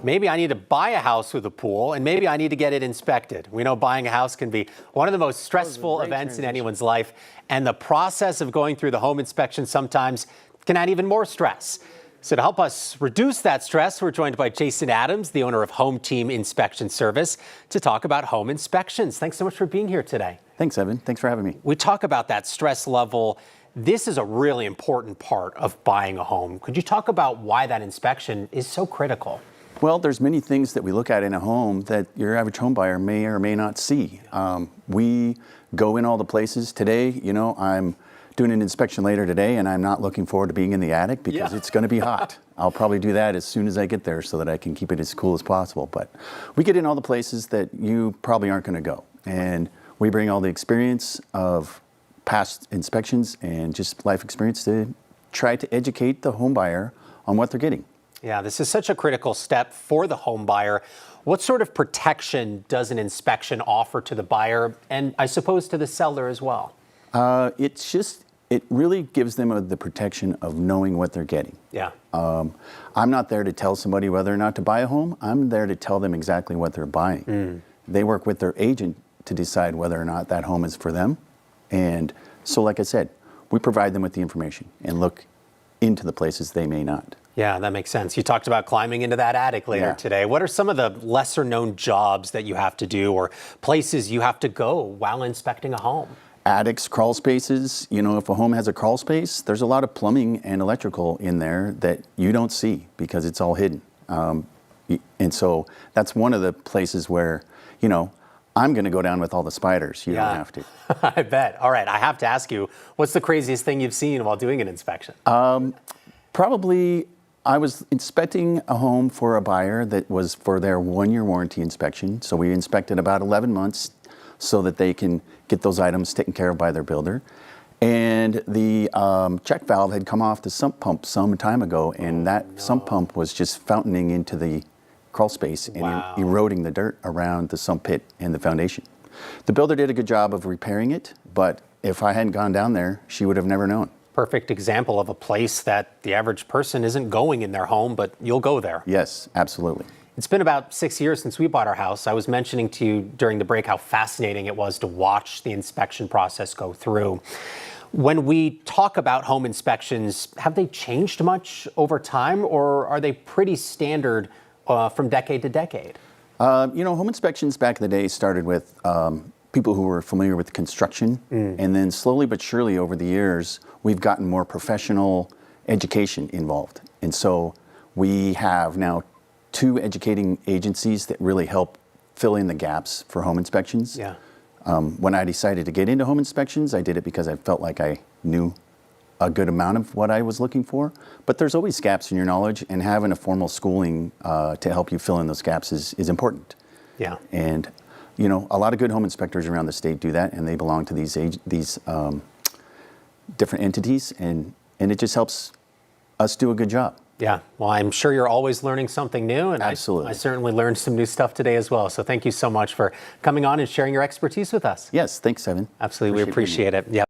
Maybe I need to buy a house with a pool, and maybe I need to get it inspected. We know buying a house can be one of the most stressful events in anyone's life, and the process of going through the home inspection sometimes can add even more stress. So to help us reduce that stress, we're joined by Jason Adams, the owner of HomeTeam Inspection Service, to talk about home inspections. Thanks so much for being here today. Thanks, Evan. Thanks for having me. We talk about that stress level. This is a really important part of buying a home. Could you talk about why that inspection is so critical? Well, there's many things that we look at in a home that your average home buyer may or may not see. We go in all the places. Today, I'm doing an inspection later today, and I'm not looking forward to being in the attic because it's going to be hot. I'll probably do that as soon as I get there so that I can keep it as cool as possible. But we get in all the places that you probably aren't going to go. And we bring all the experience of past inspections and just life experience to try to educate the home buyer on what they're getting. Yeah, this is such a critical step for the home buyer. What sort of protection does an inspection offer to the buyer and I suppose to the seller as well? It really gives them the protection of knowing what they're getting. Yeah. I'm not there to tell somebody whether or not to buy a home. I'm there to tell them exactly what they're buying. They work with their agent to decide whether or not that home is for them. And so, like I said, we provide them with the information and look into the places they may not. Yeah, that makes sense. You talked about climbing into that attic later today. What are some of the lesser known jobs that you have to do or places you have to go while inspecting a home? Attics, crawl spaces. If a home has a crawl space, there's a lot of plumbing and electrical in there that you don't see because it's all hidden. And so that's one of the places where, I'm going to go down with all the spiders. You don't have to. I bet. All right. I have to ask you, what's the craziest thing you've seen while doing an inspection? Probably I was inspecting a home for a buyer that was for their 1-year warranty inspection. So we inspected about 11 months so that they can get those items taken care of by their builder. And the check valve had come off the sump pump some time ago, and sump pump was just fountaining into the crawl space and eroding the dirt around the sump pit and the foundation. The builder did a good job of repairing it, but if I hadn't gone down there, she would have never known. Perfect example of a place that the average person isn't going in their home, but you'll go there. Yes, absolutely. It's been about 6 years since we bought our house. I was mentioning to you during the break how fascinating it was to watch the inspection process go through. When we talk about home inspections, have they changed much over time, or are they pretty standard from decade to decade? Home inspections back in the day started with people who were familiar with construction, and then slowly but surely over the years, we've gotten more professional education involved. And so we have now 2 educating agencies that really help fill in the gaps for home inspections. Yeah. When I decided to get into home inspections, I did it because I felt like I knew a good amount of what I was looking for. But there's always gaps in your knowledge, and having a formal schooling to help you fill in those gaps is important. Yeah. And a lot of good home inspectors around the state do that, and they belong to these different entities, and it just helps us do a good job. Yeah, well, I'm sure you're always learning something new, and Absolutely. I certainly learned some new stuff today as well. So thank you so much for coming on and sharing your expertise with us. Yes, thanks, Evan. Absolutely, we appreciate it. Yeah.